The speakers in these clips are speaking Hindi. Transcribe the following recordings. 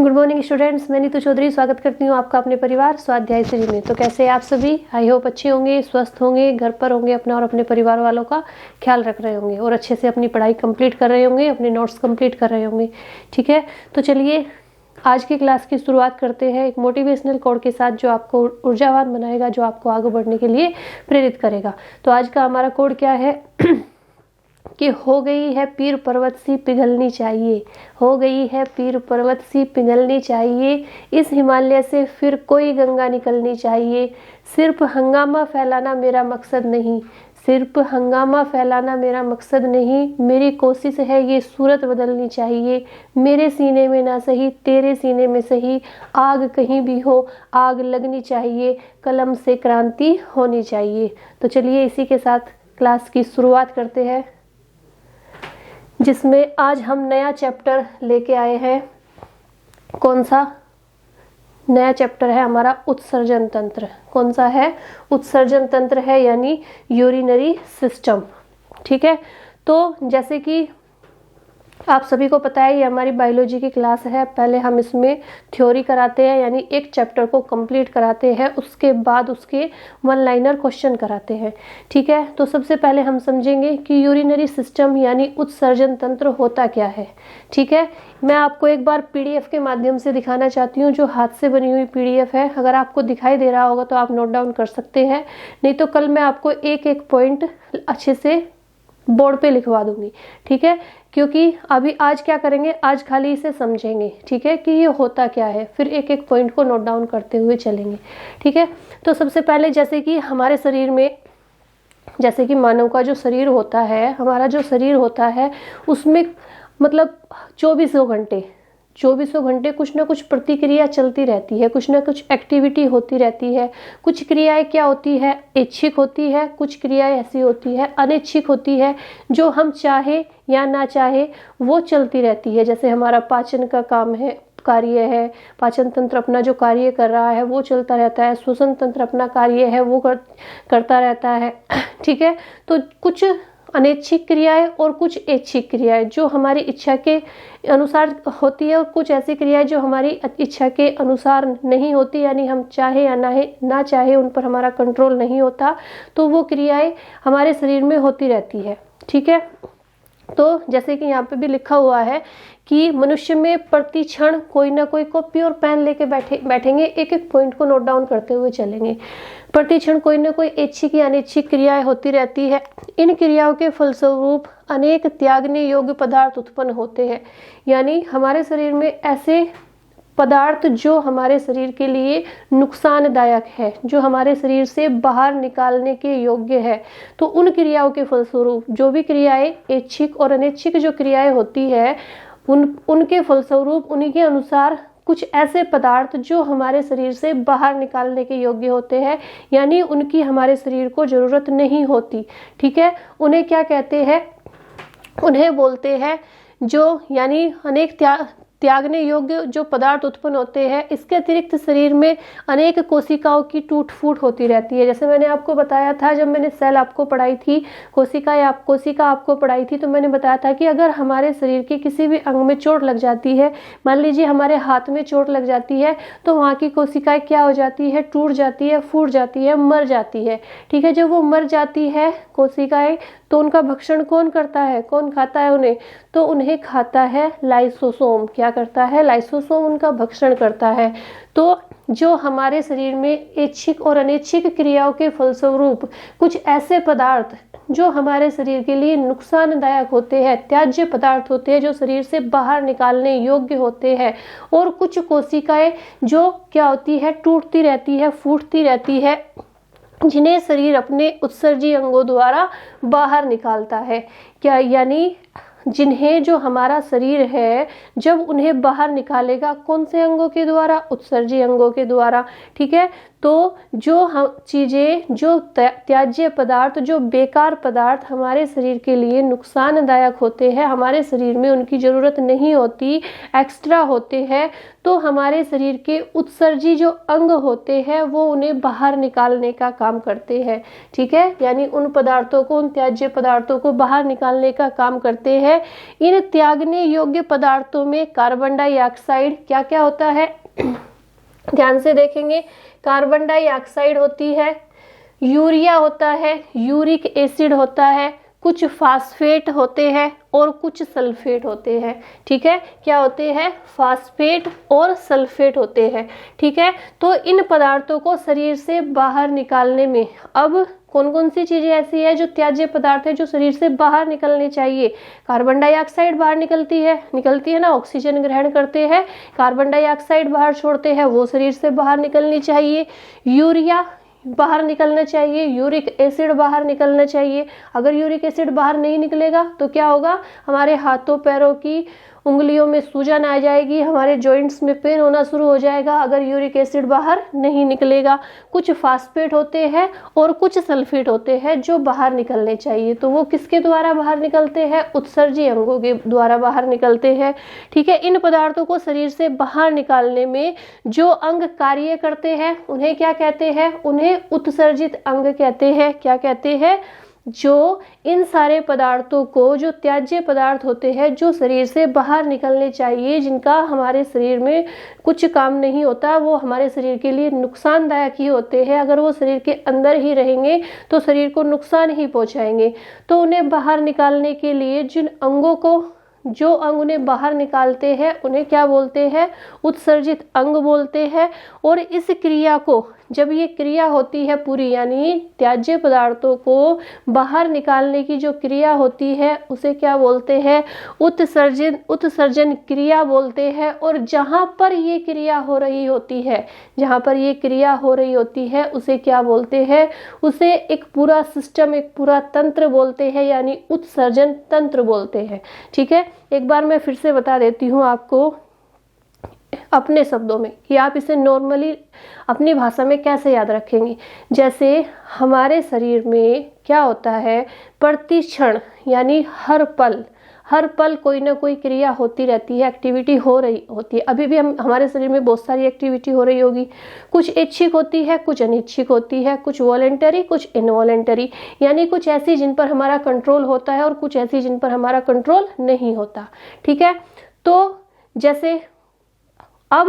गुड मॉर्निंग स्टूडेंट्स, मैं नीतू चौधरी स्वागत करती हूँ आपका अपने परिवार स्वाध्याय श्री में। तो कैसे हैं आप सभी? आई होप अच्छे होंगे, स्वस्थ होंगे, घर पर होंगे, अपना और अपने परिवार वालों का ख्याल रख रहे होंगे और अच्छे से अपनी पढ़ाई कंप्लीट कर रहे होंगे, अपने नोट्स कंप्लीट कर रहे होंगे। ठीक है, तो चलिए आज की क्लास की शुरुआत करते हैं एक मोटिवेशनल कोड के साथ जो आपको ऊर्जावान बनाएगा, जो आपको आगे बढ़ने के लिए प्रेरित करेगा। तो आज का हमारा कोड क्या है कि हो गई है पीर पर्वत सी पिघलनी चाहिए, हो गई है पीर पर्वत सी पिघलनी चाहिए, इस हिमालय से फिर कोई गंगा निकलनी चाहिए। सिर्फ हंगामा फैलाना मेरा मकसद नहीं, सिर्फ हंगामा फैलाना मेरा मकसद नहीं, मेरी कोशिश है ये सूरत बदलनी चाहिए। मेरे सीने में ना सही तेरे सीने में सही, आग कहीं भी हो आग लगनी चाहिए, कलम से क्रांति होनी चाहिए। तो चलिए इसी के साथ क्लास की शुरुआत करते हैं, जिसमें आज हम नया चैप्टर लेके आए हैं। कौन सा नया चैप्टर है? हमारा उत्सर्जन तंत्र। कौन सा है? उत्सर्जन तंत्र है, यानी यूरिनरी सिस्टम। ठीक है, तो जैसे कि आप सभी को पता है ये हमारी बायोलॉजी की क्लास है। पहले हम इसमें थ्योरी कराते हैं, यानी एक चैप्टर को कंप्लीट कराते हैं, उसके बाद उसके वन लाइनर क्वेश्चन कराते हैं। ठीक है, तो सबसे पहले हम समझेंगे कि यूरिनरी सिस्टम यानी उत्सर्जन तंत्र होता क्या है। ठीक है, मैं आपको एक बार पीडीएफ के माध्यम से दिखाना चाहती हूँ, जो हाथ से बनी हुई पीडीएफ है। अगर आपको दिखाई दे रहा होगा तो आप नोट डाउन कर सकते हैं, नहीं तो कल मैं आपको एक एक पॉइंट अच्छे से बोर्ड पे लिखवा दूंगी। ठीक है, क्योंकि अभी आज क्या करेंगे, आज खाली इसे समझेंगे। ठीक है, कि ये होता क्या है, फिर एक एक पॉइंट को नोट डाउन करते हुए चलेंगे। ठीक है, तो सबसे पहले जैसे कि हमारे शरीर में, जैसे कि मानव का जो शरीर होता है, हमारा जो शरीर होता है उसमें मतलब 2400 घंटे कुछ ना कुछ प्रतिक्रिया चलती रहती है, कुछ ना कुछ एक्टिविटी होती रहती है। कुछ क्रियाएं क्या होती है, ऐच्छिक होती है, कुछ क्रियाएं ऐसी होती है अनैच्छिक होती है, जो हम चाहे या ना चाहे वो चलती रहती है। जैसे हमारा पाचन का काम है, कार्य है, पाचन तंत्र अपना जो कार्य कर रहा है वो चलता रहता है, श्वसन तंत्र अपना कार्य है वो करता रहता है। ठीक है, तो कुछ अनैच्छिक क्रियाएं और कुछ ऐच्छिक क्रियाएं जो हमारी इच्छा के अनुसार होती है, और कुछ ऐसी क्रियाएं जो हमारी इच्छा के अनुसार नहीं होती, यानी हम चाहे या ना चाहे उन पर हमारा कंट्रोल नहीं होता, तो वो क्रियाएं हमारे शरीर में होती रहती है। ठीक है, तो जैसे कि यहाँ पे भी लिखा हुआ है कि मनुष्य में प्रति क्षण कोई ना कोई कॉपी और पेन लेके बैठेंगे, एक एक पॉइंट को नोट डाउन करते हुए चलेंगे। प्रति क्षण कोई ना कोई ऐच्छिक या अनैच्छिक क्रियाएं होती रहती है। इन क्रियाओं के फलस्वरूप अनेक त्यागने योग्य पदार्थ उत्पन्न होते हैं, यानी हमारे शरीर में ऐसे पदार्थ जो हमारे शरीर के लिए नुकसानदायक है, जो हमारे शरीर से बाहर निकालने के योग्य है। तो उन क्रियाओं के फलस्वरूप जो भी क्रियाएं ऐच्छिक और अनैच्छिक जो क्रियाएं होती है, उनके फलस्वरूप उन्हीं के अनुसार कुछ ऐसे पदार्थ जो हमारे शरीर से बाहर निकालने के योग्य होते हैं, यानी उनकी हमारे शरीर को जरूरत नहीं होती। ठीक है, उन्हें क्या कहते हैं? उन्हें बोलते हैं जो, यानी अनेक त्यागने योग्य जो पदार्थ उत्पन्न होते हैं। इसके अतिरिक्त शरीर में अनेक कोशिकाओं की टूट फूट होती रहती है। जैसे मैंने आपको बताया था, जब मैंने सेल आपको पढ़ाई थी, कोशिका आपको पढ़ाई थी, तो मैंने बताया था कि अगर हमारे शरीर के किसी भी अंग में चोट लग जाती है, मान लीजिए हमारे हाथ में चोट लग जाती है, तो वहाँ की कोशिकाएं क्या हो जाती है? टूट जाती है, फूट जाती है, मर जाती है। ठीक है, जब वो मर जाती है कोशिकाएं, तो उनका भक्षण कौन करता है, कौन खाता है उन्हें? तो उन्हें खाता है लाइसोसोम। क्या करता है? लाइसोसोम उनका भक्षण करता है। तो जो हमारे शरीर में ऐच्छिक और अनैच्छिक क्रियाओं के फलस्वरूप कुछ ऐसे पदार्थ जो हमारे शरीर के लिए नुकसानदायक होते हैं, त्याज्य पदार्थ होते हैं, जो शरीर से बाहर निकालने योग्य होते हैं, और कुछ कोशिकाएं जो क्या होती है? टूटती रहती है, फूटती रहती है, जिन्हें शरीर अपने उत्सर्जी अंगों द्वारा बाहर निकालता है। क्या, यानी जिन्हें जो हमारा शरीर है जब उन्हें बाहर निकालेगा, कौन से अंगों के द्वारा? उत्सर्जी अंगों के द्वारा। ठीक है, तो जो हम चीज़ें, जो त्याज्य पदार्थ, जो बेकार पदार्थ हमारे शरीर के लिए नुकसानदायक होते हैं, हमारे शरीर में उनकी ज़रूरत नहीं होती, एक्स्ट्रा होते हैं, तो हमारे शरीर के उत्सर्जी जो अंग होते हैं वो उन्हें बाहर निकालने का काम करते हैं। ठीक है, यानी उन पदार्थों को, उन त्याज्य पदार्थों को बाहर निकालने का काम करते हैं। इन त्यागने योग्य पदार्थों में कार्बन डाइऑक्साइड क्या क्या होता है, ध्यान से देखेंगे। कार्बन डाइऑक्साइड होती है, यूरिया होता है, यूरिक एसिड होता है, कुछ फास्फेट होते हैं और कुछ सल्फेट होते हैं। ठीक है, क्या होते हैं, फास्फेट और सल्फेट होते हैं। ठीक है, तो इन पदार्थों को शरीर से बाहर निकालने में अब कौन कौन सी चीजें ऐसी है जो त्याज्य पदार्थ है जो शरीर से बाहर निकलने चाहिए। कार्बन डाइऑक्साइड बाहर निकलती है ना, ऑक्सीजन ग्रहण करते हैं, कार्बन डाइऑक्साइड बाहर छोड़ते हैं, वो शरीर से बाहर निकलनी चाहिए। यूरिया बाहर निकलना चाहिए, यूरिक एसिड बाहर निकलना चाहिए। अगर यूरिक एसिड बाहर नहीं निकलेगा तो क्या होगा, हमारे हाथों पैरों की उंगलियों में सूजन आ जाएगी, हमारे जॉइंट्स में पेन होना शुरू हो जाएगा अगर यूरिक एसिड बाहर नहीं निकलेगा। कुछ फास्फेट होते हैं और कुछ सल्फेट होते हैं जो बाहर निकलने चाहिए, तो वो किसके द्वारा बाहर निकलते हैं, उत्सर्जी अंगों के द्वारा बाहर निकलते हैं। ठीक है, इन पदार्थों को शरीर से बाहर निकालने में जो अंग कार्य करते हैं उन्हें क्या कहते हैं, उन्हें उत्सर्जित अंग कहते हैं। क्या कहते हैं, जो इन सारे पदार्थों को, जो त्याज्य पदार्थ होते हैं जो शरीर से बाहर निकलने चाहिए, जिनका हमारे शरीर में कुछ काम नहीं होता, वो हमारे शरीर के लिए नुकसानदायक ही होते हैं, अगर वो शरीर के अंदर ही रहेंगे तो शरीर को नुकसान ही पहुंचाएंगे, तो उन्हें बाहर निकालने के लिए जिन अंगों को, जो अंग उन्हें बाहर निकालते हैं उन्हें क्या बोलते हैं, उत्सर्जित अंग बोलते हैं। और इस क्रिया को, जब ये क्रिया होती है पूरी, यानी त्याज्य पदार्थों को बाहर निकालने की जो क्रिया होती है उसे क्या बोलते हैं, उत्सर्जन क्रिया बोलते हैं। और जहाँ पर ये क्रिया हो रही होती है, जहाँ पर ये क्रिया हो रही होती है उसे क्या बोलते हैं, उसे एक पूरा सिस्टम, एक पूरा तंत्र बोलते हैं, यानी उत्सर्जन तंत्र बोलते हैं। ठीक है, एक बार मैं फिर से बता देती हूँ आपको अपने शब्दों में कि आप इसे नॉर्मली अपनी भाषा में कैसे याद रखेंगे। जैसे हमारे शरीर में क्या होता है, प्रति क्षण यानी हर पल कोई ना कोई क्रिया होती रहती है, एक्टिविटी हो रही होती है। अभी भी हमारे शरीर में बहुत सारी एक्टिविटी हो रही होगी, कुछ ऐच्छिक होती है, कुछ अनैच्छिक होती है, कुछ वॉलेंटरी, कुछ इनवॉलेंटरी, यानी कुछ ऐसी जिन पर हमारा कंट्रोल होता है और कुछ ऐसी जिन पर हमारा कंट्रोल नहीं होता। ठीक है, तो जैसे अब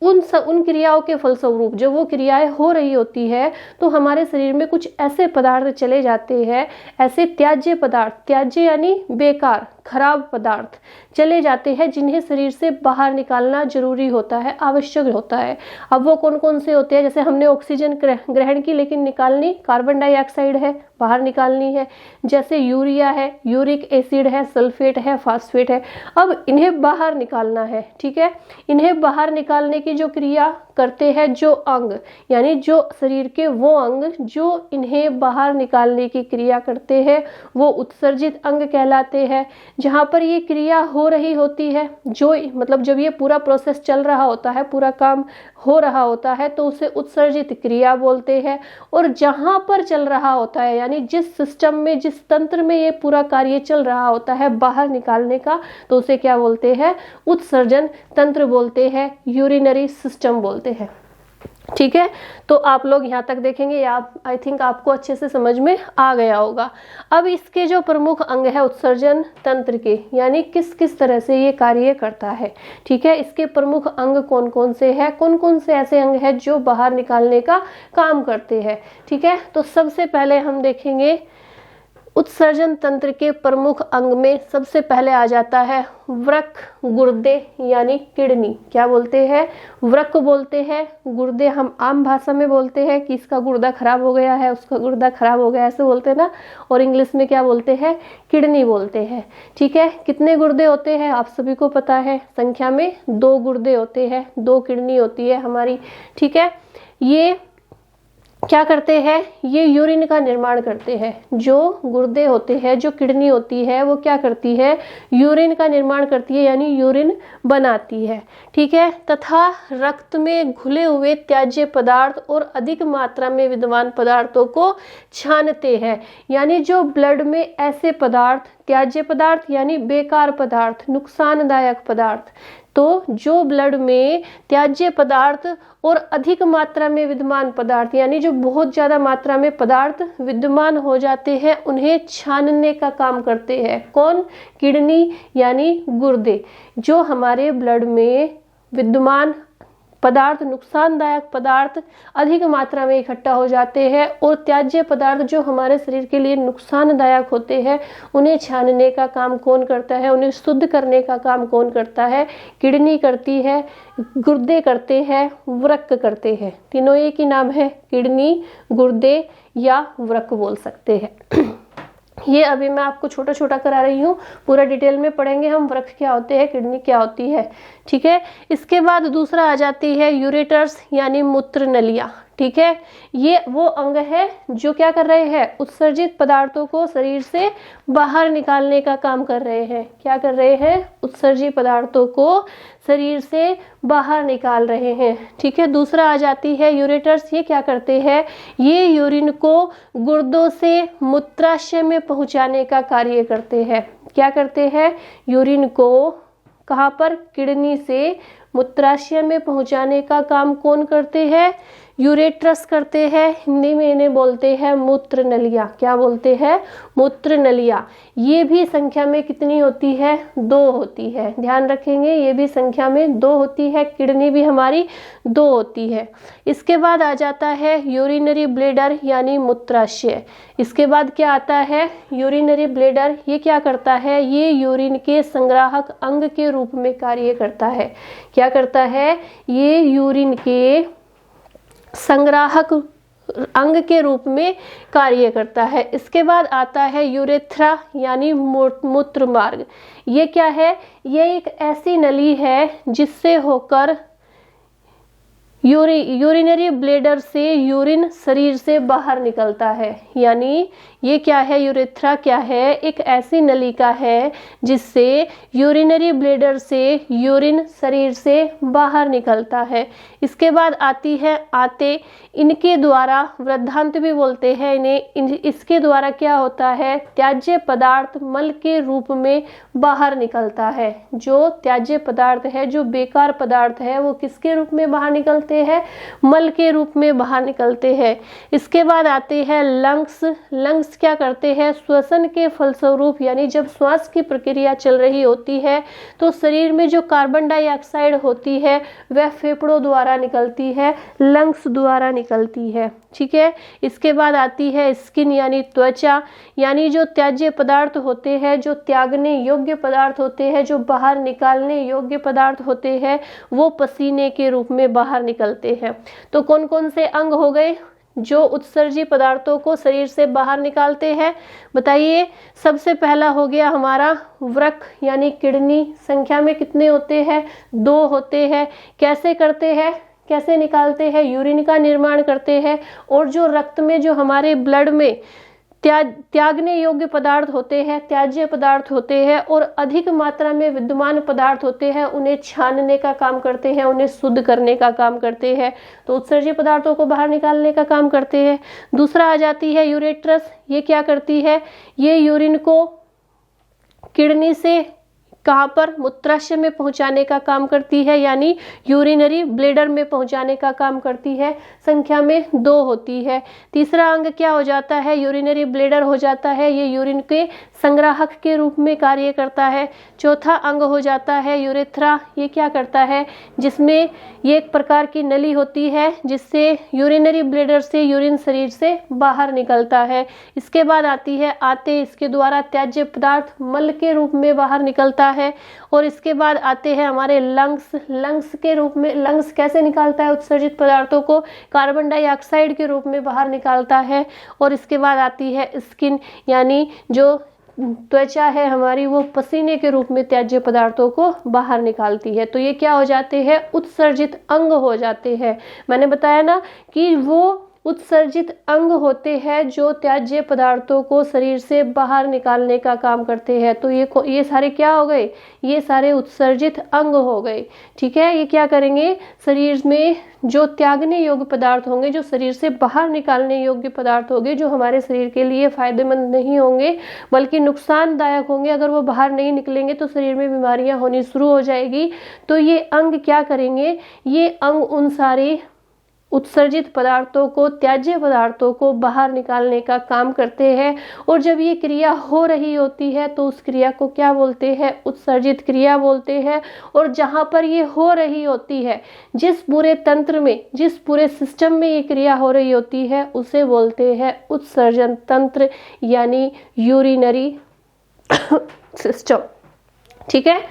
उन क्रियाओं के फलस्वरूप जो वो क्रियाएं हो रही होती है, तो हमारे शरीर में कुछ ऐसे पदार्थ चले जाते हैं, ऐसे त्याज्य पदार्थ, त्याज्य यानी बेकार, खराब पदार्थ चले जाते हैं जिन्हें शरीर से बाहर निकालना जरूरी होता है, आवश्यक होता है। अब वो कौन कौन से होते हैं, जैसे हमने ऑक्सीजन ग्रहण की लेकिन निकालनी कार्बन डाइऑक्साइड है, बाहर निकालनी है। जैसे यूरिया है, यूरिक एसिड है, सल्फेट है, फास्फेट है, अब इन्हें बाहर निकालना है। ठीक है, इन्हें बाहर निकालने की जो क्रिया करते हैं जो अंग, यानी जो शरीर के वो अंग जो इन्हें बाहर निकालने की क्रिया करते हैं वो उत्सर्जित अंग कहलाते हैं। जहाँ पर ये क्रिया हो रही होती है, जो मतलब जब ये पूरा प्रोसेस चल रहा होता है, पूरा काम हो रहा होता है, तो उसे उत्सर्जित क्रिया बोलते हैं। और जहाँ पर चल रहा होता है, यानी जिस सिस्टम में, जिस तंत्र में ये पूरा कार्य चल रहा होता है बाहर निकालने का, तो उसे क्या बोलते हैं, उत्सर्जन तंत्र बोलते हैं, यूरिनरी सिस्टम बोलते हैं। ठीक है, तो आप लोग यहाँ तक देखेंगे, आप आई थिंक आपको अच्छे से समझ में आ गया होगा। अब इसके जो प्रमुख अंग है उत्सर्जन तंत्र के, यानी किस किस तरह से ये कार्य करता है। ठीक है, इसके प्रमुख अंग कौन कौन से हैं, कौन कौन से ऐसे अंग हैं जो बाहर निकालने का काम करते हैं। ठीक है, तो सबसे पहले हम देखेंगे उत्सर्जन तंत्र के प्रमुख अंग में सबसे पहले आ जाता है वृक्क, गुर्दे यानी किडनी। क्या बोलते हैं, वृक्क बोलते हैं, गुर्दे हम आम भाषा में बोलते हैं कि इसका गुर्दा खराब हो गया है, उसका गुर्दा खराब हो गया, ऐसे बोलते हैं ना। और इंग्लिश में क्या बोलते हैं, किडनी बोलते हैं। ठीक है, कितने गुर्दे होते हैं आप सभी को पता है, संख्या में 2 गुर्दे होते हैं, 2 किडनी होती है हमारी। ठीक है, ये क्या करते हैं, ये यूरिन का निर्माण करते हैं। जो गुर्दे होते हैं, जो किडनी होती है, वो क्या करती है, यूरिन का निर्माण करती है, यानी यूरिन बनाती है। ठीक है, तथा रक्त में घुले हुए त्याज्य पदार्थ और अधिक मात्रा में विद्यमान पदार्थों को छानते हैं। यानी जो ब्लड में ऐसे पदार्थ, त्याज्य पदार्थ यानी बेकार पदार्थ, नुकसानदायक पदार्थ, तो जो ब्लड में त्याज्य पदार्थ और अधिक मात्रा में विद्यमान पदार्थ, यानी जो बहुत ज़्यादा मात्रा में पदार्थ विद्यमान हो जाते हैं, उन्हें छानने का काम करते हैं। कौन, किडनी यानी गुर्दे। जो हमारे ब्लड में विद्यमान पदार्थ, नुकसानदायक पदार्थ अधिक मात्रा में इकट्ठा हो जाते हैं और त्याज्य पदार्थ जो हमारे शरीर के लिए नुकसानदायक होते हैं, उन्हें छानने का काम कौन करता है, उन्हें शुद्ध करने का काम कौन करता है, किडनी करती है, गुर्दे करते हैं, वृक्क करते हैं। तीनों एक ही नाम है, किडनी, गुर्दे या वृक्क बोल सकते हैं। ये अभी मैं आपको छोटा छोटा करा रही हूँ, पूरा डिटेल में पढ़ेंगे हम, वृक्क क्या होते हैं, किडनी क्या होती है। ठीक है, इसके बाद दूसरा आ जाती है यूरेटर्स यानी मूत्र नलियाँ। ठीक है, ये वो अंग है जो क्या कर रहे हैं, उत्सर्जित पदार्थों को शरीर से बाहर निकालने का काम कर रहे हैं। क्या कर रहे हैं, उत्सर्जित पदार्थों को शरीर से बाहर निकाल रहे हैं। ठीक है, दूसरा आ जाती है यूरेटर्स। ये क्या करते हैं, ये यूरिन को गुर्दों से मूत्राशय में पहुंचाने का कार्य करते हैं। क्या करते हैं, यूरिन को कहाँ पर, किडनी से मूत्राशय में पहुंचाने का काम कौन करते हैं, यूरेट्रस करते हैं। हिंदी में इन्हें बोलते हैं मूत्र नलियाँ। क्या बोलते हैं, मूत्र नलियाँ। ये भी संख्या में कितनी होती है, 2 होती है। ध्यान रखेंगे, ये भी संख्या में 2 होती है। किडनी भी हमारी 2 होती है। इसके बाद आ जाता है यूरिनरी ब्लैडर यानी मूत्राशय। इसके बाद क्या आता है, यूरिनरी ब्लैडर। ये क्या करता है, ये यूरिन के संग्राहक अंग के रूप में कार्य करता है। क्या करता है, ये यूरिन के संग्राहक अंग के रूप में कार्य करता है। इसके बाद आता है यूरेथ्रा यानी मूत्र मार्ग। ये क्या है, ये एक ऐसी नली है जिससे होकर यूरिनरी ब्लैडर से यूरिन शरीर से बाहर निकलता है। यानी ये क्या है, यूरेथ्रा क्या है, एक ऐसी नलिका है जिससे यूरिनरी ब्लैडर से यूरिन शरीर से बाहर निकलता है। इसके बाद आती है आते। इनके द्वारा, वृद्धांत भी बोलते हैं इन्हें, इसके द्वारा क्या होता है, त्याज्य पदार्थ मल के रूप में बाहर निकलता है। जो त्याज्य पदार्थ है, जो बेकार पदार्थ है, वो किसके रूप में बाहर निकलते हैं, मल के रूप में बाहर निकलते हैं। इसके बाद आते हैं लंग्स। लंग्स क्या करते हैं, श्वसन के फलस्वरूप, यानी जब श्वास की प्रक्रिया चल रही होती है तो शरीर में जो कार्बन डाइऑक्साइड होती है वह फेफड़ों द्वारा निकलती है, लंग्स द्वारा निकलती है। ठीक है, इसके बाद आती है स्किन यानी त्वचा। यानी जो त्याज्य पदार्थ होते हैं, जो त्यागने योग्य पदार्थ होते हैं, जो बाहर निकालने योग्य पदार्थ होते हैं, वो पसीने के रूप में बाहर निकलते हैं। तो कौन कौन से अंग हो गए जो उत्सर्जित पदार्थों को शरीर से बाहर निकालते हैं, बताइए। सबसे पहला हो गया हमारा वृक्क यानी किडनी। संख्या में कितने होते हैं, 2 होते हैं। कैसे करते हैं, कैसे निकालते हैं, यूरिन का निर्माण करते हैं। और जो रक्त में, जो हमारे ब्लड में त्यागने योग्य पदार्थ होते हैं, त्याज्य पदार्थ होते हैं और अधिक मात्रा में विद्यमान पदार्थ होते हैं, उन्हें छानने का काम करते हैं, उन्हें शुद्ध करने का काम करते हैं। तो उत्सर्जित पदार्थों को बाहर निकालने का काम करते हैं। दूसरा आ जाती है यूरेट्रस। ये क्या करती है, ये यूरिन को किडनी से कहाँ पर, मूत्राशय में पहुंचाने का काम करती है, यानी यूरिनरी ब्लैडर में पहुंचाने का काम करती है। संख्या में 2 होती है। तीसरा अंग क्या हो जाता है, यूरिनरी ब्लैडर हो जाता है। ये यूरिन के संग्राहक के रूप में कार्य करता है। चौथा अंग हो जाता है यूरेथ्रा। ये क्या करता है, जिसमें ये एक प्रकार की नली होती है जिससे यूरिनरी ब्लैडर से यूरिन शरीर से बाहर निकलता है। इसके बाद आती है आते। इसके द्वारा त्याज्य पदार्थ मल के रूप में बाहर निकलता है। और इसके बाद आते हैं हमारे लंग्स। लंग्स के रूप में, लंग्स कैसे निकालता है, उत्सर्जित पदार्थों को कार्बन डाइऑक्साइड के रूप में बाहर निकालता है। और इसके बाद आती है स्किन, यानी जो त्वचा है हमारी, वो पसीने के रूप में त्याज्य पदार्थों को बाहर निकालती है। तो ये क्या हो जाते हैं, उत्सर्जित अंग हो जाते हैं। मैंने बताया ना कि वो उत्सर्जित अंग होते हैं जो त्याज्य पदार्थों को शरीर से बाहर निकालने का काम करते हैं। तो ये सारे क्या हो गए, ये सारे उत्सर्जित अंग हो गए। ठीक है, ये क्या करेंगे, शरीर में जो त्यागने योग्य पदार्थ होंगे, जो शरीर से बाहर निकालने योग्य पदार्थ होंगे, जो हमारे शरीर के लिए फायदेमंद नहीं होंगे बल्कि नुकसानदायक होंगे, अगर वो बाहर नहीं निकलेंगे तो शरीर में बीमारियां होनी शुरू हो जाएगी। तो ये अंग क्या करेंगे, ये अंग उन सारे उत्सर्जित पदार्थों को, त्याज्य पदार्थों को बाहर निकालने का काम करते हैं। और जब ये क्रिया हो रही होती है तो उस क्रिया को क्या बोलते हैं, उत्सर्जित क्रिया बोलते हैं। और जहां पर ये हो रही होती है, जिस पूरे तंत्र में, जिस पूरे सिस्टम में ये क्रिया हो रही होती है, उसे बोलते हैं उत्सर्जन तंत्र, यानी यूरिनरी सिस्टम। ठीक है,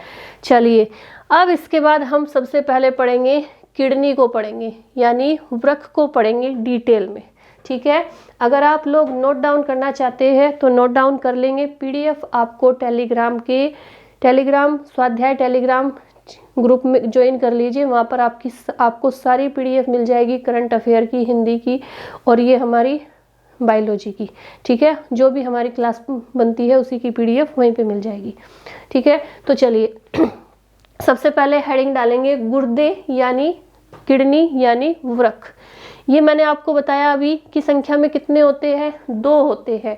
चलिए अब इसके बाद हम सबसे पहले पढ़ेंगे किडनी को पढ़ेंगे, यानी वृक्क को पढ़ेंगे डिटेल में। ठीक है, अगर आप लोग नोट डाउन करना चाहते हैं तो नोट डाउन कर लेंगे। पीडीएफ आपको टेलीग्राम स्वाध्याय टेलीग्राम ग्रुप में ज्वाइन कर लीजिए, वहाँ पर आपको सारी पीडीएफ मिल जाएगी, करंट अफेयर की, हिंदी की और ये हमारी बायोलॉजी की। ठीक है, जो भी हमारी क्लास बनती है उसी की पीडीएफ वहीं पे मिल जाएगी। ठीक है, तो चलिए सबसे पहले हेडिंग डालेंगे गुर्दे यानी किडनी यानी वृक्क। ये मैंने आपको बताया अभी कि संख्या में कितने होते हैं, 2 होते हैं।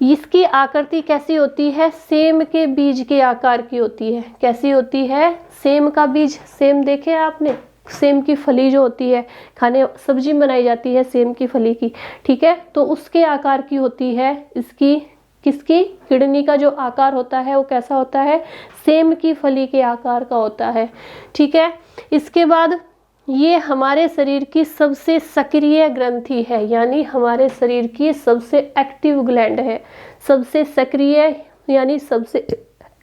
इसकी आकृति कैसी होती है, सेम के बीज के आकार की होती है। कैसी होती है, सेम का बीज, सेम देखे आपने, सेम की फली जो होती है, खाने सब्जी बनाई जाती है सेम की फली की। ठीक है, तो उसके आकार की होती है इसकी, किसकी, किडनी का जो आकार होता है वो कैसा होता है, सेम की फली के आकार का होता है। ठीक है, इसके बाद ये हमारे शरीर की सबसे सक्रिय ग्रंथि है, यानी हमारे शरीर की सबसे एक्टिव ग्लैंड है। सबसे सक्रिय यानी सबसे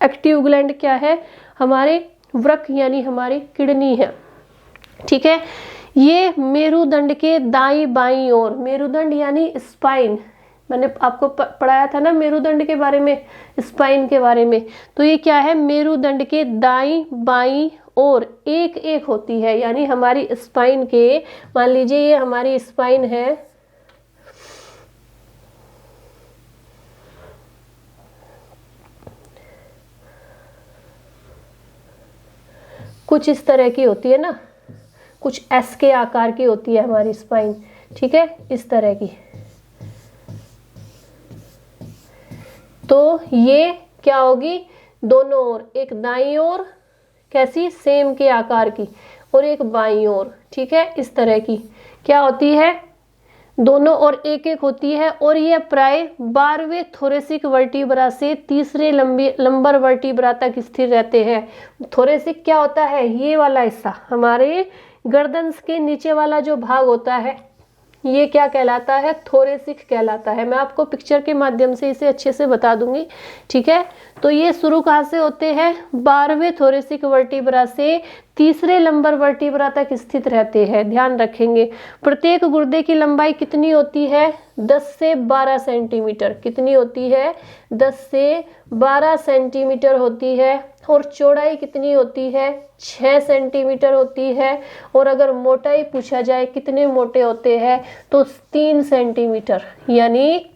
एक्टिव ग्लैंड क्या है, हमारे वृक्क यानी हमारी किडनी है। ठीक है, ये मेरुदंड के दाईं बाईं ओर, मेरुदंड यानी स्पाइन, मैंने आपको पढ़ाया था ना मेरुदंड के बारे में, स्पाइन के बारे में। तो ये क्या है, मेरुदंड के दाईं बाईं ओर एक एक होती है, यानी हमारी स्पाइन के, मान लीजिए ये हमारी स्पाइन है, कुछ इस तरह की होती है ना, कुछ एस के आकार की होती है हमारी स्पाइन। ठीक है, इस तरह की। तो ये क्या होगी, दोनों ओर, एक दाईं ओर कैसी, सेम के आकार की, और एक बाईं ओर। ठीक है, इस तरह की क्या होती है, दोनों ओर एक एक होती है। और ये प्राय 12वें थोरेसिक वर्टिब्रा से तीसरे लंबर वर्टिब्रा तक स्थिर रहते हैं। थोरेसिक क्या होता है, ये वाला हिस्सा, हमारे गर्दन के नीचे वाला जो भाग होता है, ये क्या कहलाता है, थोरेसिक कहलाता है। मैं आपको पिक्चर के माध्यम से इसे अच्छे से बता दूंगी। ठीक है, तो ये शुरू कहाँ से होते हैं, 12वें थोरेसिक वर्टिब्रा से तीसरे लंबर वर्टिब्रा तक स्थित रहते हैं, ध्यान रखेंगे। प्रत्येक गुर्दे की लंबाई कितनी होती है, 10 से 12 सेंटीमीटर। कितनी होती है, 10 से 12 सेंटीमीटर होती है। और चौड़ाई कितनी होती है, 6 सेंटीमीटर होती है। और अगर मोटाई पूछा जाए कितने मोटे होते हैं, तो 3 सेंटीमीटर। यानी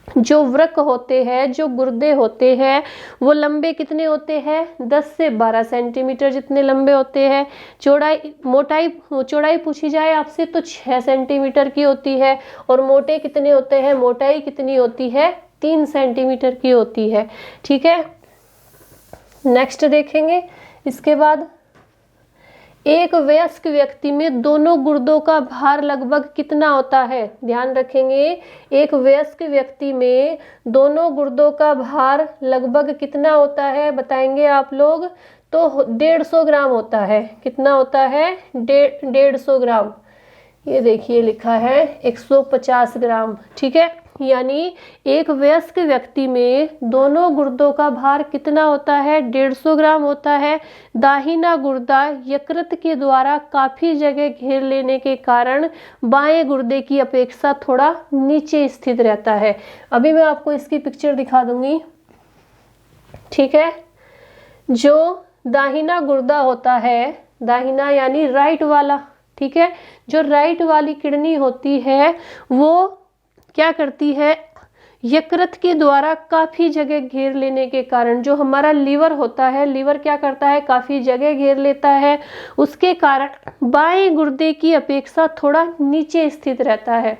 जो वृक्क होते हैं, जो गुर्दे होते हैं, वो लंबे कितने होते हैं, 10 से 12 सेंटीमीटर जितने लंबे होते हैं। चौड़ाई पूछी जाए आपसे तो 6 सेंटीमीटर की होती है। और मोटे कितने होते हैं, मोटाई कितनी होती है, 3 सेंटीमीटर की होती है। ठीक है, नेक्स्ट देखेंगे। इसके बाद एक वयस्क व्यक्ति में दोनों गुर्दों का भार लगभग कितना होता है, ध्यान रखेंगे। एक वयस्क व्यक्ति में दोनों गुर्दों का भार लगभग कितना होता है, बताएंगे आप लोग। तो 150 ग्राम होता है। कितना होता है, 150 ग्राम। ये देखिए लिखा है 150 ग्राम। ठीक है, यानी एक वयस्क व्यक्ति में दोनों गुर्दों का भार कितना होता है, 150 ग्राम होता है। दाहिना गुर्दा यकृत के द्वारा काफी जगह घेर लेने के कारण बाएं गुर्दे की अपेक्षा थोड़ा नीचे स्थित रहता है। अभी मैं आपको इसकी पिक्चर दिखा दूंगी। ठीक है, जो दाहिना गुर्दा होता है, दाहिना यानी राइट वाला, ठीक है। जो राइट वाली किडनी होती है वो क्या करती है, यकृत के द्वारा काफी जगह घेर लेने के कारण, जो हमारा लीवर होता है, लीवर क्या करता है, काफी जगह घेर लेता है, उसके कारण बाएं गुर्दे की अपेक्षा थोड़ा नीचे स्थित रहता है।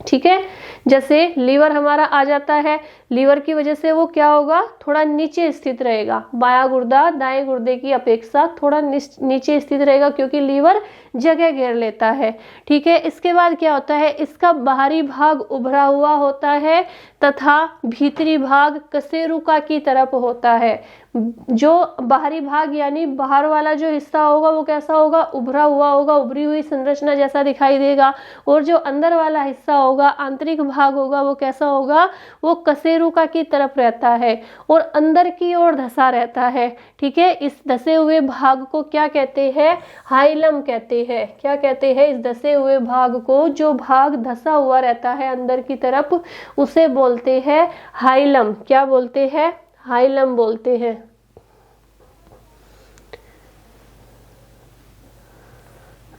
ठीक है, जैसे लीवर हमारा आ जाता है, लीवर की वजह से वो क्या होगा, थोड़ा नीचे स्थित रहेगा। बायां गुर्दा दाएं गुर्दे की अपेक्षा थोड़ा नीचे स्थित रहेगा क्योंकि लीवर जगह घेर लेता है। ठीक है, इसके बाद क्या होता है, इसका बाहरी भाग उभरा हुआ होता है तथा भीतरी भाग कशेरुका की तरफ होता है। जो बाहरी भाग यानी बाहर वाला जो हिस्सा होगा वो कैसा होगा, उभरा हुआ होगा, उभरी हुई संरचना जैसा दिखाई देगा। और जो अंदर वाला हिस्सा होगा, आंतरिक भाग होगा, वो कैसा होगा, वो कशेरुका की तरफ रहता है और अंदर की ओर धंसा रहता है। ठीक है, इस धंसे हुए भाग को क्या कहते हैं, हाइलम कहते हैं। क्या कहते हैं, इस धंसे हुए भाग को, जो भाग धंसा हुआ रहता है अंदर की तरफ, उसे बोलते हैं हाइलम। क्या बोलते हैं, हाइलम बोलते हैं।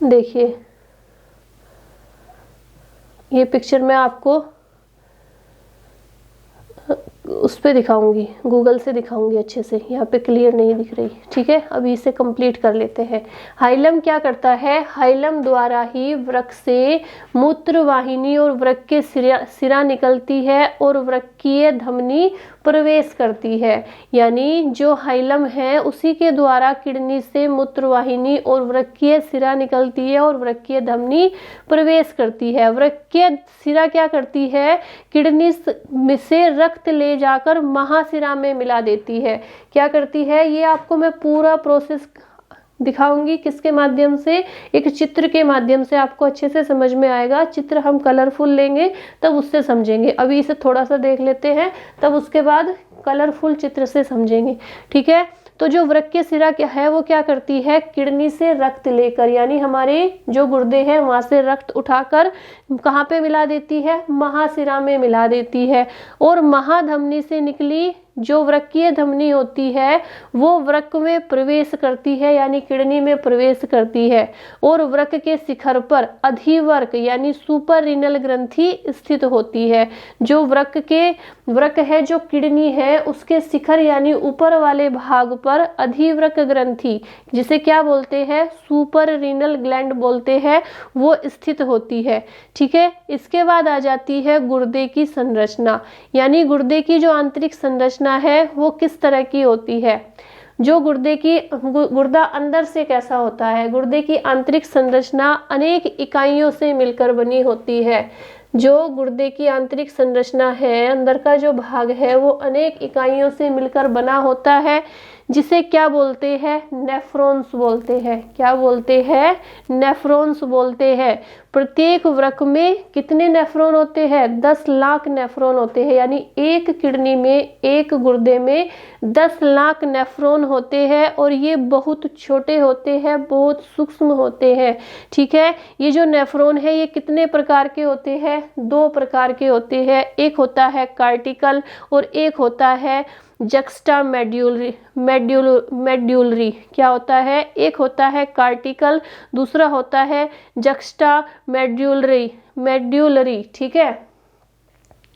देखिए ये पिक्चर मैं आपको उस पे दिखाऊंगी, गूगल से दिखाऊंगी अच्छे से, यहाँ पे क्लियर नहीं दिख रही। ठीक है, अभी इसे कंप्लीट कर लेते हैं। हाइलम क्या करता है, हाइलम द्वारा ही वृक्क से मूत्र वाहिनी और वृक्क के सिरा निकलती है और वृक्कीय धमनी प्रवेश करती है। यानी जो हाइलम है उसी के द्वारा किडनी से मूत्रवाहिनी और वृक्कीय सिरा निकलती है और वृक्कीय धमनी प्रवेश करती है। वृक्कीय सिरा क्या करती है, किडनी से रक्त ले जाकर महाशिरा में मिला देती है। क्या करती है, ये आपको मैं पूरा प्रोसेस दिखाऊंगी। किसके माध्यम से, एक चित्र के माध्यम से, आपको अच्छे से समझ में आएगा। चित्र हम कलरफुल लेंगे तब उससे समझेंगे। अभी इसे थोड़ा सा देख लेते हैं, तब उसके बाद कलरफुल चित्र से समझेंगे। ठीक है, तो जो वृक्कीय सिरा क्या है, वो क्या करती है, किडनी से रक्त लेकर, यानी हमारे जो गुर्दे हैं वहां से रक्त उठाकर कहाँ पे मिला देती है, महाशिरा में मिला देती है। और महाधमनी से निकली जो वृक्कीय धमनी होती है वो वृक्क में प्रवेश करती है, यानी किडनी में प्रवेश करती है। और वृक्क के शिखर पर अधिवृक्क यानी सुपर रीनल ग्रंथि स्थित होती है। जो वृक्क है, जो किडनी है, उसके शिखर यानी ऊपर वाले भाग पर अधिवृक्क ग्रंथि, जिसे क्या बोलते हैं, सुपर रीनल ग्लैंड बोलते हैं, वो स्थित होती है। ठीक है, इसके बाद आ जाती है गुर्दे की संरचना, यानी गुर्दे की जो आंतरिक संरचना है वो किस तरह की होती है। जो गुर्दा अंदर से कैसा होता है, गुर्दे की आंतरिक संरचना अनेक इकाइयों से मिलकर बनी होती है। जो गुर्दे की आंतरिक संरचना है, अंदर का जो भाग है, वो अनेक इकाइयों से मिलकर बना होता है, जिसे क्या बोलते हैं, नेफ्रॉन्स बोलते हैं। क्या बोलते हैं, नेफ्रॉन्स बोलते हैं। प्रत्येक वृक्क में कितने नेफ्रॉन होते हैं, 10 लाख नेफ्रॉन होते हैं। यानी एक किडनी में, एक गुर्दे में 10 लाख नेफ्रॉन होते हैं और ये बहुत छोटे होते हैं, बहुत सूक्ष्म होते हैं। ठीक है, ये जो नेफ्रॉन है ये कितने प्रकार के होते हैं, 2 प्रकार के होते हैं। एक होता है कार्टिकल और एक होता है जक्स्टा मेड्यूलरी। क्या होता है, एक होता है कार्टिकल, दूसरा होता है जक्स्टा मेड्यूलरी। ठीक है,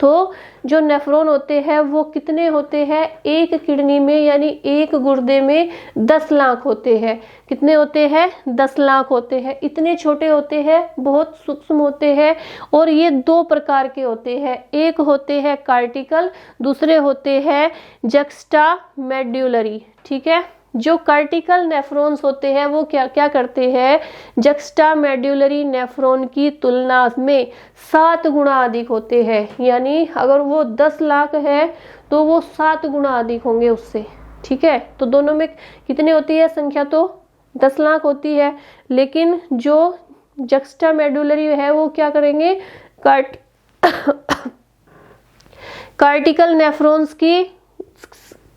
तो जो नेफ्रॉन होते हैं वो कितने होते हैं, एक किडनी में यानी एक गुर्दे में 10 लाख होते हैं। कितने होते हैं, 10 लाख होते हैं। इतने छोटे होते हैं, बहुत सूक्ष्म होते हैं और ये 2 प्रकार के होते हैं। एक होते हैं कार्टिकल, दूसरे होते हैं जक्स्टा मेड्यूलरी। ठीक है, जो कार्टिकल नेफ्रॉन्स होते हैं वो क्या क्या करते हैं, जक्स्टा मेड्यूलरी नेफ्रॉन की तुलना में 7 गुना अधिक होते हैं। यानी अगर वो 10 लाख है तो वो 7 गुना अधिक होंगे उससे। ठीक है, तो दोनों में कितने होती है संख्या, तो 10 लाख होती है। लेकिन जो जक्स्टा मेड्यूलरी है वो क्या करेंगे, कार्टिकल नेफ्रॉन्स की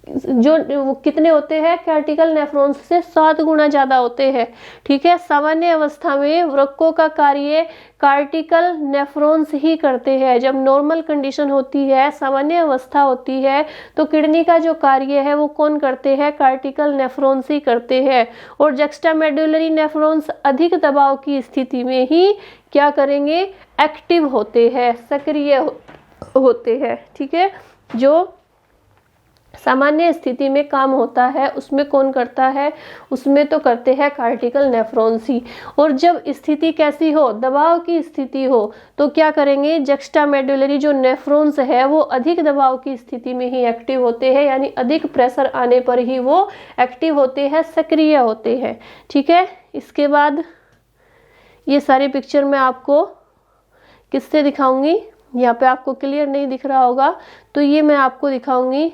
जो कितने होते हैं, कार्टिकल नेफ्रॉन्स से 7 गुना ज़्यादा होते हैं। ठीक है, सामान्य अवस्था में वृक्कों का कार्य कार्टिकल नेफ्रॉन्स ही करते हैं। जब नॉर्मल कंडीशन होती है, सामान्य अवस्था होती है, तो किडनी का जो कार्य है वो कौन करते हैं, कार्टिकल नेफ्रॉन्स ही करते हैं। और जुक्स्टामेडुलरी नेफ्रॉन्स अधिक दबाव की स्थिति में ही क्या करेंगे, एक्टिव होते हैं, सक्रिय होते हैं। ठीक है, जो सामान्य स्थिति में काम होता है उसमें कौन करता है, उसमें तो करते हैं कार्टिकल नेफ्रॉन्स ही। और जब स्थिति कैसी हो, दबाव की स्थिति हो, तो क्या करेंगे, जुक्स्टामेडुलरी जो नेफ्रॉन्स है वो अधिक दबाव की स्थिति में ही एक्टिव होते हैं, यानी अधिक प्रेशर आने पर ही वो एक्टिव होते हैं, सक्रिय होते हैं। ठीक है, इसके बाद ये सारे पिक्चर मैं आपको किससे दिखाऊंगी, यहाँ पे आपको क्लियर नहीं दिख रहा होगा, तो ये मैं आपको दिखाऊंगी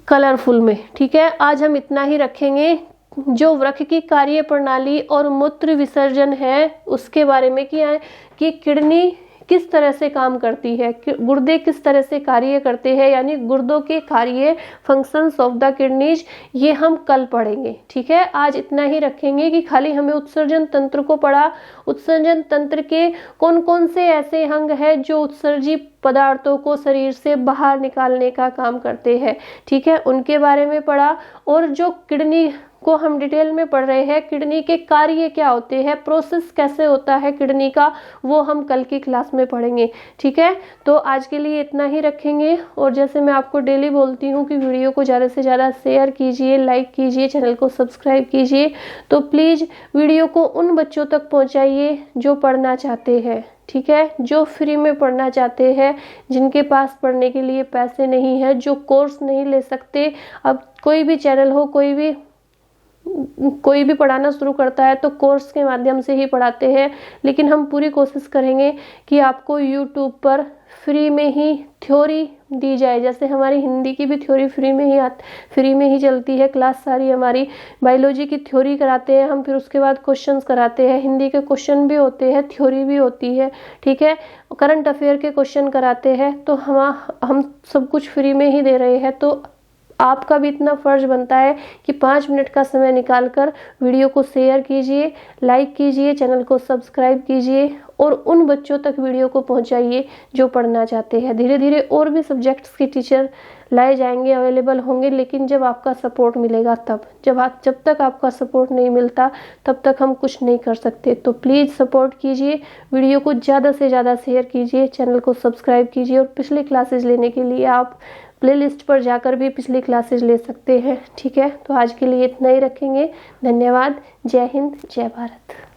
कलरफुल में। ठीक है, आज हम इतना ही रखेंगे। जो वृक्क की कार्य प्रणाली और मूत्र विसर्जन है उसके बारे में कि किडनी किस तरह से काम करती है, गुर्दे किस तरह से कार्य करते हैं, यानी गुर्दों के कार्य, फंक्शंस ऑफ द किडनीज, ये हम कल पढ़ेंगे। ठीक है, आज इतना ही रखेंगे कि खाली हमें उत्सर्जन तंत्र को पढ़ा। उत्सर्जन तंत्र के कौन कौन से ऐसे अंग हैं जो उत्सर्जी पदार्थों को शरीर से बाहर निकालने का काम करते हैं। ठीक है, उनके बारे में पढ़ा। और जो किडनी को हम डिटेल में पढ़ रहे हैं, किडनी के कार्य क्या होते हैं, प्रोसेस कैसे होता है किडनी का, वो हम कल की क्लास में पढ़ेंगे। ठीक है, तो आज के लिए इतना ही रखेंगे। और जैसे मैं आपको डेली बोलती हूँ कि वीडियो को ज़्यादा से ज़्यादा शेयर कीजिए, लाइक कीजिए, चैनल को सब्सक्राइब कीजिए। तो प्लीज़ वीडियो को उन बच्चों तक पहुँचाइए जो पढ़ना चाहते हैं। ठीक है, जो फ्री में पढ़ना चाहते हैं, जिनके पास पढ़ने के लिए पैसे नहीं है, जो कोर्स नहीं ले सकते। अब कोई भी चैनल हो, कोई भी पढ़ाना शुरू करता है तो कोर्स के माध्यम से ही पढ़ाते हैं, लेकिन हम पूरी कोशिश करेंगे कि आपको यूट्यूब पर फ्री में ही थ्योरी दी जाए। जैसे हमारी हिंदी की भी थ्योरी फ्री में ही चलती है क्लास सारी हमारी। बायोलॉजी की थ्योरी कराते हैं हम, फिर उसके बाद क्वेश्चंस कराते हैं। हिंदी के क्वेश्चन भी होते हैं, थ्योरी भी होती है। ठीक है, करंट अफेयर के क्वेश्चन कराते हैं। तो हम सब कुछ फ्री में ही दे रहे हैं। तो आपका भी इतना फर्ज बनता है कि 5 मिनट का समय निकालकर वीडियो को शेयर कीजिए, लाइक कीजिए, चैनल को सब्सक्राइब कीजिए और उन बच्चों तक वीडियो को पहुंचाइए जो पढ़ना चाहते हैं। धीरे धीरे और भी सब्जेक्ट्स के टीचर लाए जाएंगे, अवेलेबल होंगे, लेकिन जब आपका सपोर्ट मिलेगा तब। जब तक आपका सपोर्ट नहीं मिलता तब तक हम कुछ नहीं कर सकते। तो प्लीज़ सपोर्ट कीजिए, वीडियो को ज़्यादा से ज़्यादा शेयर कीजिए, चैनल को सब्सक्राइब कीजिए। और पिछली क्लासेज लेने के लिए आप प्लेलिस्ट पर जाकर भी पिछली क्लासेज ले सकते हैं। ठीक है, तो आज के लिए इतना ही रखेंगे। धन्यवाद। जय हिंद, जय भारत।